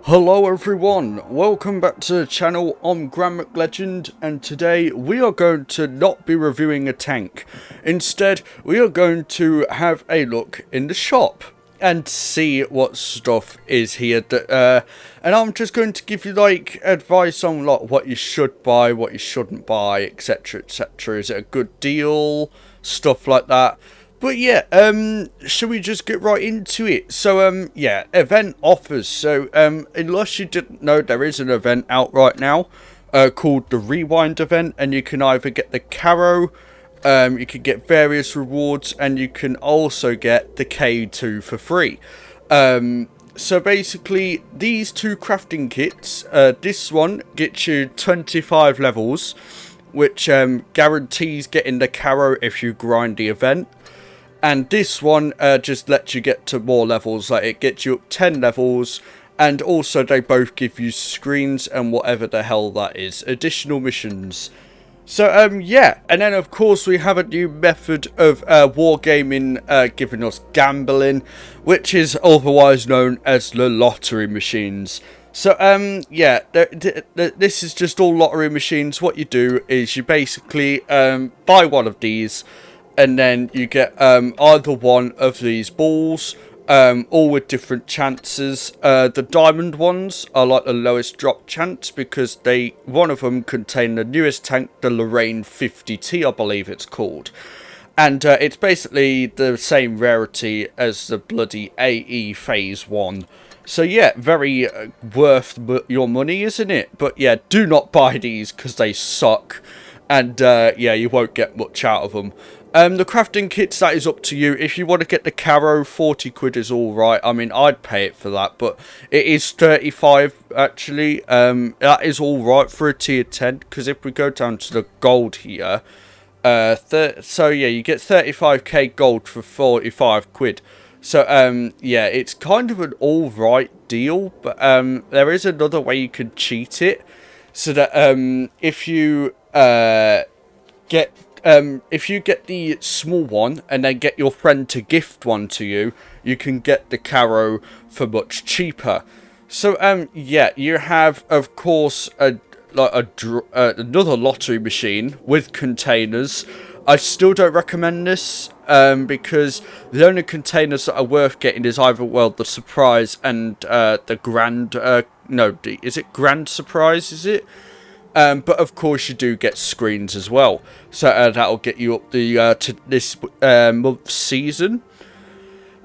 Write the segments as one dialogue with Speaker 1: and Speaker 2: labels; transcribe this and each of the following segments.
Speaker 1: Hello everyone, welcome back to the channel. I'm Legend, and today we are going to not be reviewing a tank. Instead, we are going to have a look in the shop and see what stuff is here. And I'm just going to give you like advice on like what you should buy, what you shouldn't buy, etc, etc. Is it a good deal? Stuff like that. But yeah, should we just get right into it? So, yeah, event offers. So, unless you didn't know, there is an event out right now, called the Rewind event, and you can either get the Caro, you can get various rewards, and you can also get the K2 for free. So basically, these two crafting kits, this one gets you 25 levels, which, guarantees getting the Caro if you grind the event. And this one just lets you get to more levels, like it gets you up 10 levels, and also they both give you screens and whatever the hell that is, additional missions. So, yeah, and then of course we have a new method of wargaming giving us gambling, which is otherwise known as the lottery machines. So, yeah, this is just all lottery machines. What you do is you basically buy one of these, and then you get either one of these balls, all with different chances. The diamond ones are like the lowest drop chance because one of them contain the newest tank, the Lorraine 50T, I believe it's called. And it's basically the same rarity as the bloody AE Phase 1. So yeah, very worth your money, isn't it? But yeah, do not buy these because they suck. And yeah, you won't get much out of them. The crafting kits, that is up to you. If you want to get the Caro, 40 quid is alright. I mean, I'd pay it for that, but it is 35 actually. That is alright for a tier 10, because if we go down to the gold here, so yeah, you get 35k gold for 45 quid. So, yeah, it's kind of an alright deal, but there is another way you can cheat it, so that if you if you get the small one and then get your friend to gift one to you, you can get the Caro for much cheaper. So yeah, you have of course another lottery machine with containers. I still don't recommend this because the only containers that are worth getting is either, well, the surprise and the grand is it grand surprise, is it? But of course you do get screens as well, so that'll get you up the to this month's season.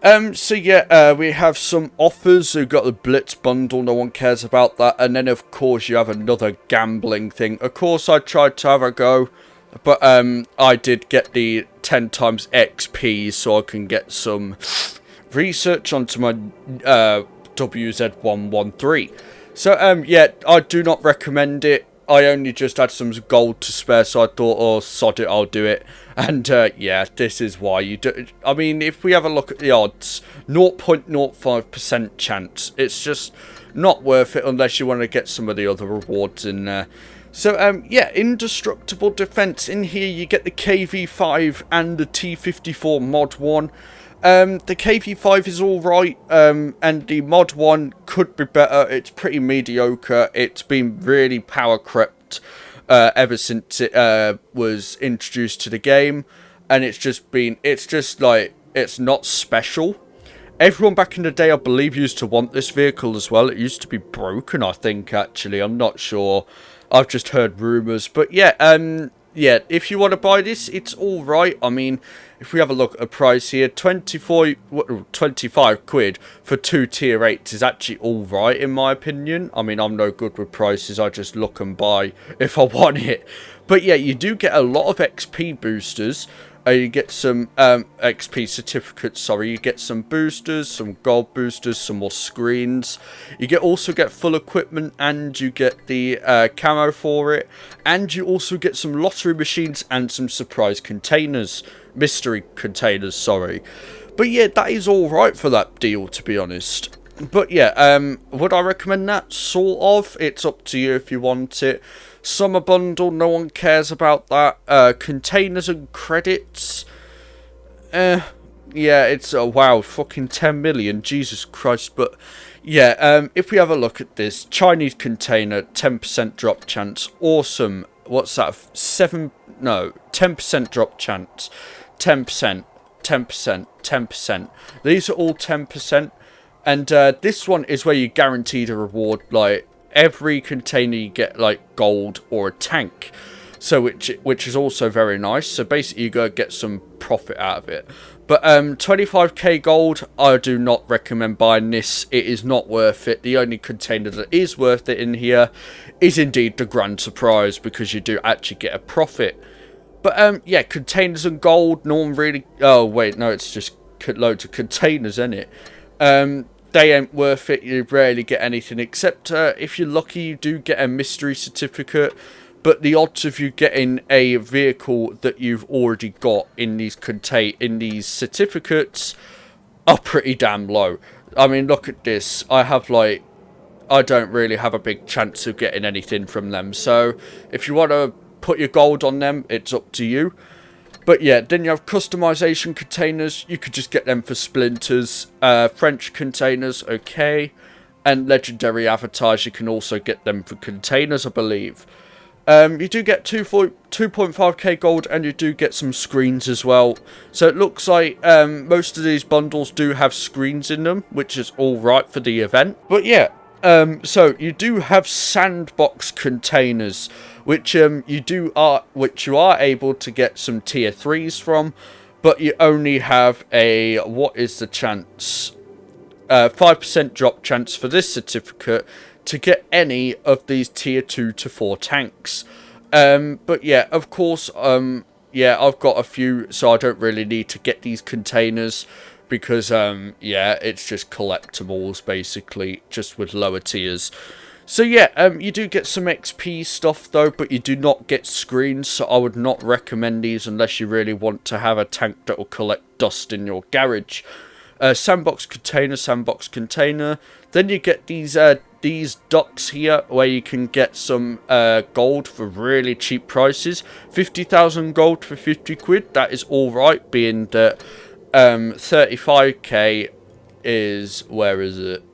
Speaker 1: So yeah, we have some offers. We've got the Blitz bundle, no one cares about that, and then of course you have another gambling thing. Of course I tried to have a go, but I did get the 10 times XP so I can get some research onto my WZ113. So yeah, I do not recommend it. I only just had some gold to spare, so I thought, oh, sod it, I'll do it. And, yeah, this is why you do. I mean, if we have a look at the odds, 0.05% chance. It's just not worth it unless you want to get some of the other rewards in there. So, yeah, indestructible defense. In here, you get the KV5 and the T54 mod 1. The KV5 is alright, and the mod 1 could be better. It's pretty mediocre. It's been really power crept ever since it was introduced to the game, and it's just like, it's not special. Everyone back in the day, I believe, used to want this vehicle as well. It used to be broken, I think, actually. I'm not sure. I've just heard rumours. But yeah, yeah, if you want to buy this, it's alright. I mean, if we have a look at a price here, 25 quid for 2 tier 8s is actually alright in my opinion. I mean, I'm no good with prices, I just look and buy if I want it. But yeah, you do get a lot of XP boosters. You get some XP certificates, sorry. You get some boosters, some gold boosters, some more screens. You also get full equipment, and you get the camo for it. And you also get some lottery machines and some surprise containers. Mystery containers, sorry. But yeah, that is alright for that deal, to be honest. But yeah, would I recommend that? Sort of. It's up to you if you want it. Summer bundle, no one cares about that. Containers and credits. Yeah, it's wow, fucking 10 million, Jesus Christ. But Yeah, if we have a look at this, Chinese container, 10% drop chance, awesome. What's that? 10% drop chance, 10%, 10%, 10%. These are all 10%, and this one is where you guaranteed a reward, like, every container you get, like, gold or a tank. So which is also very nice. So basically you go get some profit out of it. But 25k gold, I do not recommend buying this. It is not worth it. The only container that is worth it in here is indeed the grand surprise, because you do actually get a profit. But yeah, containers and gold, no one really... Oh wait, no, it's just loads of containers, isn't it? They ain't worth it. You rarely get anything, except if you're lucky you do get a mystery certificate. But the odds of you getting a vehicle that you've already got in these certificates are pretty damn low. I mean, look at this. I don't really have a big chance of getting anything from them. So if you want to put your gold on them, it's up to you. But yeah, then you have customization containers. You could just get them for splinters. French containers, okay. And legendary avatars, you can also get them for containers, I believe. You do get 2.5k gold, and you do get some screens as well. So it looks like most of these bundles do have screens in them, which is alright for the event. But yeah, so you do have sandbox containers, which you are able to get some tier 3s from, but you only have a, what is the chance? 5% drop chance for this certificate to get any of these tier 2 to 4 tanks. But yeah, of course, yeah, I've got a few, so I don't really need to get these containers, because yeah, it's just collectibles basically, just with lower tiers. So yeah, you do get some XP stuff though, but you do not get screens, so I would not recommend these unless you really want to have a tank that will collect dust in your garage. Sandbox container. Then you get these docks here, where you can get some gold for really cheap prices. 50,000 gold for 50 quid. That is alright, being that 35k is, where is it?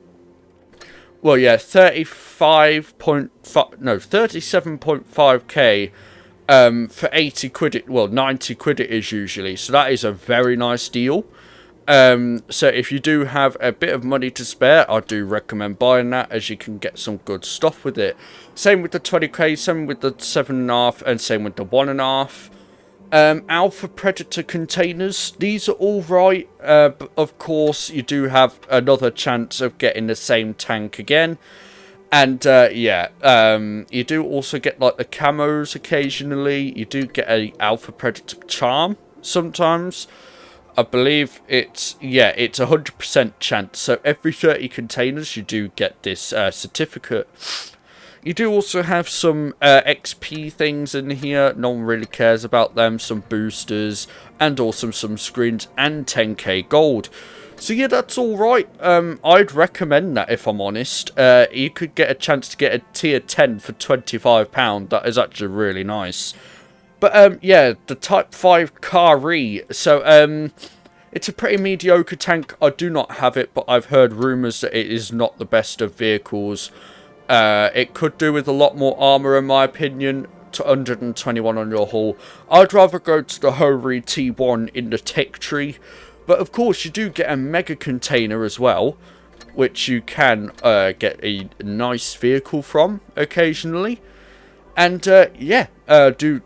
Speaker 1: Well, yeah, 37.5k for 80 quid. Well, 90 quid it is usually. So that is a very nice deal. So if you do have a bit of money to spare, I do recommend buying that, as you can get some good stuff with it. Same with the 20k, same with the 7.5, and same with the 1.5. Alpha Predator containers, these are alright, but of course you do have another chance of getting the same tank again. And yeah, you do also get like the camos occasionally. You do get a Alpha Predator charm sometimes. I believe it's 100% chance. So every 30 containers you do get this certificate. You do also have some XP things in here. No one really cares about them. Some boosters, and also some screens, and 10k gold. So yeah, that's alright. I'd recommend that, if I'm honest. You could get a chance to get a tier 10 for £25. That is actually really nice. But yeah, the Type 5 Kari. So it's a pretty mediocre tank. I do not have it, but I've heard rumours that it is not the best of vehicles. It could do with a lot more armour, in my opinion. To 121 on your hull. I'd rather go to the Hori T1 in the tech tree. But of course, you do get a mega container as well, which you can get a nice vehicle from occasionally. And yeah, I don't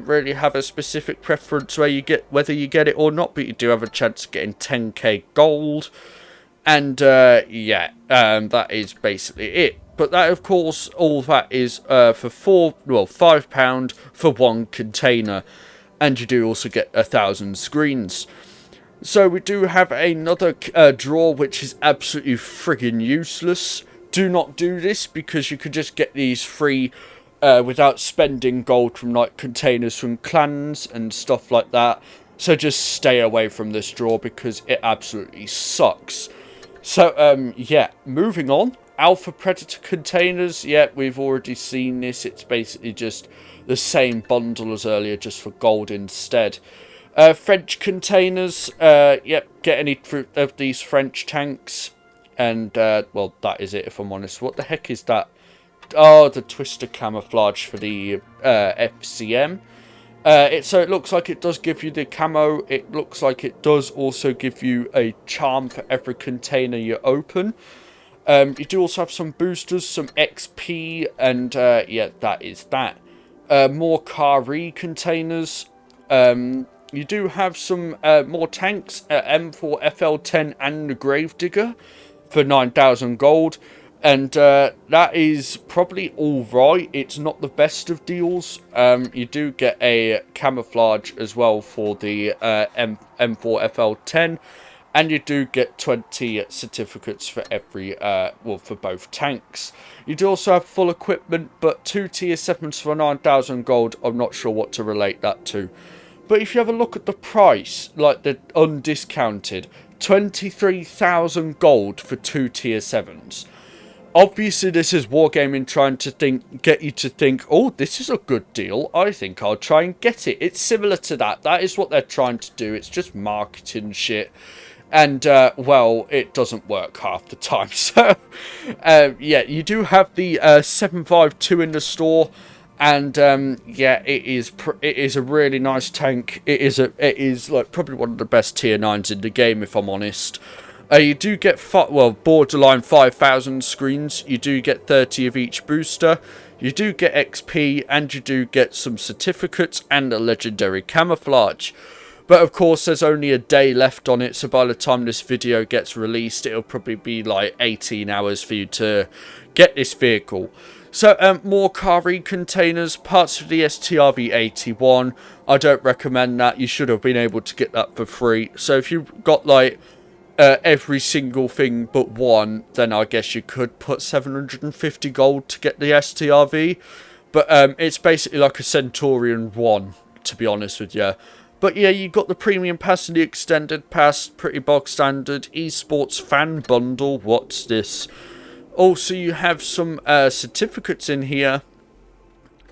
Speaker 1: really have a specific preference whether you get it or not, but you do have a chance of getting 10k gold. And yeah, that is basically it. But that, of course, all that is for £5 for one container. And you do also get 1,000 screens. So we do have another draw, which is absolutely friggin' useless. Do not do this, because you could just get these free without spending gold from like containers from clans and stuff like that. So just stay away from this draw, because it absolutely sucks. So yeah, moving on. Alpha Predator containers, yeah, we've already seen this. It's basically just the same bundle as earlier, just for gold instead. French containers, yep, get any of these French tanks. And, well, that is it, if I'm honest. What the heck is that? Oh, the twister camouflage for the FCM. So it looks like it does give you the camo. It looks like it does also give you a charm for every container you open. You do also have some boosters, some XP, and yeah, that is that. More Kari containers. You do have some more tanks, M4 FL10 and the Gravedigger for 9,000 gold. And that is probably alright. It's not the best of deals. You do get a camouflage as well for the M4 FL10. And you do get 20 certificates for every, well, for both tanks. You do also have full equipment, but 2 tier 7s for 9,000 gold. I'm not sure what to relate that to. But if you have a look at the price, like the undiscounted, 23,000 gold for 2 tier 7s. Obviously, this is Wargaming trying to get you to think, oh, this is a good deal. I think I'll try and get it. It's similar to that. That is what they're trying to do. It's just marketing shit. And, well, it doesn't work half the time. So, yeah, you do have the 752 in the store. And, yeah, it is a really nice tank. It is like probably one of the best tier 9s in the game, if I'm honest. You do get, borderline 5,000 screens. You do get 30 of each booster. You do get XP, and you do get some certificates and a legendary camouflage. But, of course, there's only a day left on it, so by the time this video gets released, it'll probably be like 18 hours for you to get this vehicle. So, more Kari containers, parts of the STRV-81. I don't recommend that. You should have been able to get that for free. So, if you've got, like, every single thing but one, then I guess you could put 750 gold to get the STRV. But it's basically like a Centurion 1, to be honest with you. But yeah, you got the premium pass and the extended pass, pretty bog standard. Esports fan bundle, what's this? Also, you have some certificates in here.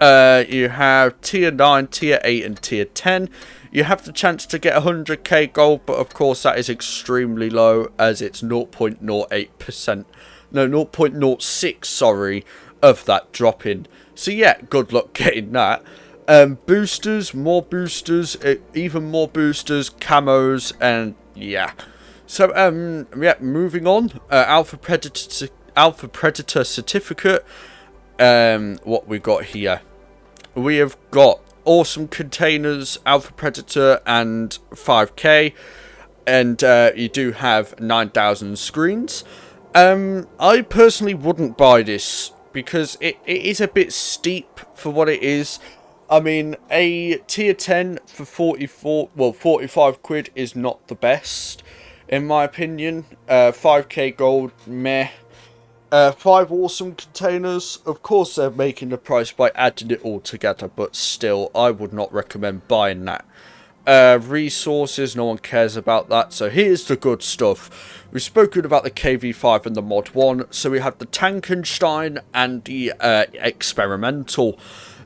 Speaker 1: You have tier 9, tier 8 and tier 10. You have the chance to get 100k gold, but of course that is extremely low as it's 0.08%. No, 0.06, sorry, of that drop in. So yeah, good luck getting that. Boosters, more boosters, even more boosters, camos, and yeah. So, yeah, moving on. Alpha Predator certificate. What we got here? We have got awesome containers, Alpha Predator, and 5k. And you do have 9,000 screens. I personally wouldn't buy this because it is a bit steep for what it is. I mean, a tier 10 for 45 quid is not the best, in my opinion. 5k gold, meh. 5 awesome containers, of course they're making the price by adding it all together, but still, I would not recommend buying that. Resources, no one cares about that, so here's the good stuff. We've spoken about the KV5 and the Mod 1, so we have the Tankenstein and the Experimental.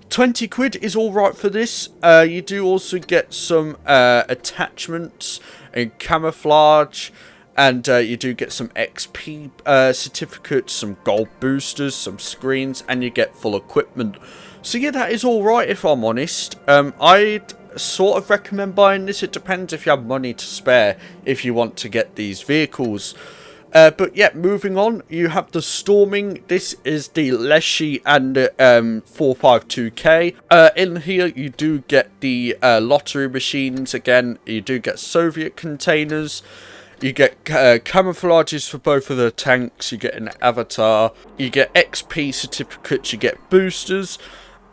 Speaker 1: 20 quid is alright for this. You do also get some attachments and camouflage, and you do get some XP certificates, some gold boosters, some screens, and you get full equipment. So yeah, that is alright if I'm honest. I'd sort of recommend buying this. It depends if you have money to spare if you want to get these vehicles. But yeah, moving on, you have the Storming. This is the Leshy and 452k. In here, you do get the lottery machines. Again, you do get Soviet containers. You get camouflages for both of the tanks. You get an avatar. You get XP certificates. You get boosters.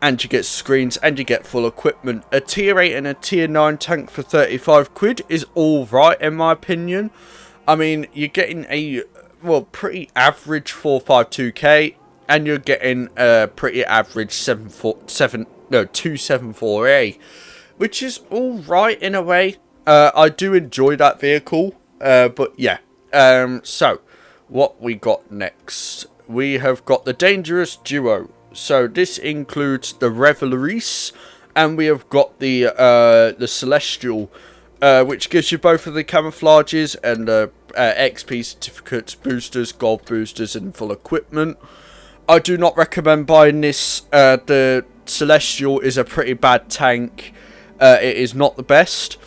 Speaker 1: And you get screens. And you get full equipment. A tier 8 and a tier 9 tank for 35 quid is alright in my opinion. I mean, you're getting a, well, pretty average 452k, and you're getting a pretty average 274A, which is alright in a way. I do enjoy that vehicle, but yeah. So, what we got next? We have got the Dangerous Duo. So, this includes the Revelries, and we have got the Celestial. which gives you both of the camouflages and XP certificates, boosters, gold boosters, and full equipment. I do not recommend buying this. The Celestial is a pretty bad tank. It is not the best.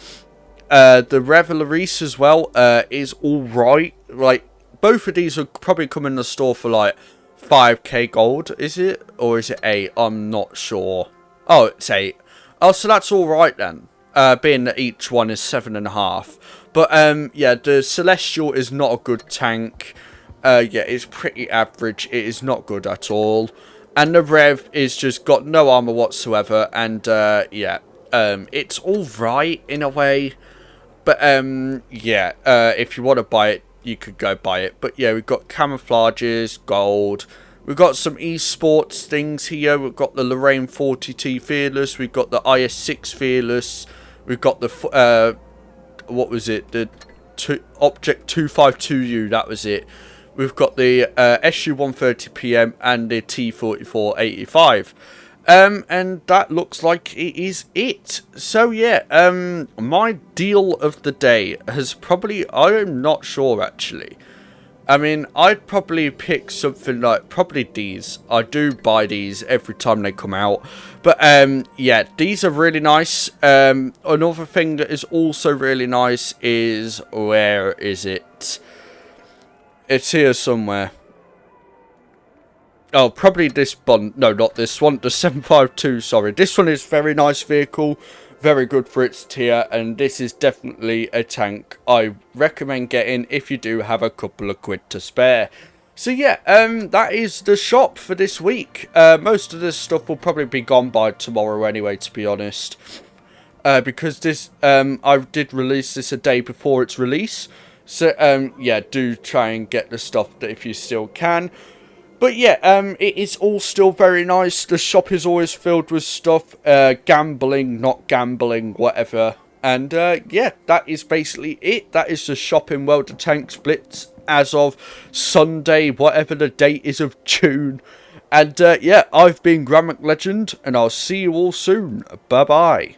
Speaker 1: The Revelries as well is alright. Like, both of these will probably come in the store for like 5k gold, is it? Or is it 8? I'm not sure. Oh, it's 8. Oh, so that's alright then. Being that each one is 7.5. But, yeah, the Celestial is not a good tank. Yeah, it's pretty average. It is not good at all. And the Rev is just got no armor whatsoever. And, yeah, it's alright in a way. But, yeah, if you want to buy it, you could go buy it. But, yeah, we've got camouflages, gold. We've got some esports things here. We've got the Lorraine 40T Fearless. We've got the IS-6 Fearless. We've got the, what was it? The Object 252U, that was it. We've got the SU-130PM and the T-4485. And that looks like it is it. So, yeah, my deal of the day has probably, I'm not sure, actually. I mean, I'd probably pick something like, probably these. I do buy these every time they come out. But, yeah, these are really nice. Another thing that is also really nice is, where is it? It's here somewhere. Oh, probably this one. No, not this one. The 752, sorry. This one is very nice vehicle. Very good for its tier. And this is definitely a tank I recommend getting if you do have a couple of quid to spare. So, yeah, that is the shop for this week. Most of this stuff will probably be gone by tomorrow anyway, to be honest. Because this, I did release this a day before its release. So, yeah, do try and get the stuff that if you still can. But yeah, it is all still very nice. The shop is always filled with stuff. Gambling, not gambling, whatever. And yeah, that is basically it. That is the shop in World of Tanks Blitz as of Sunday, whatever the date is of June. And yeah, I've been Grammatic Legend, and I'll see you all soon. Bye-bye.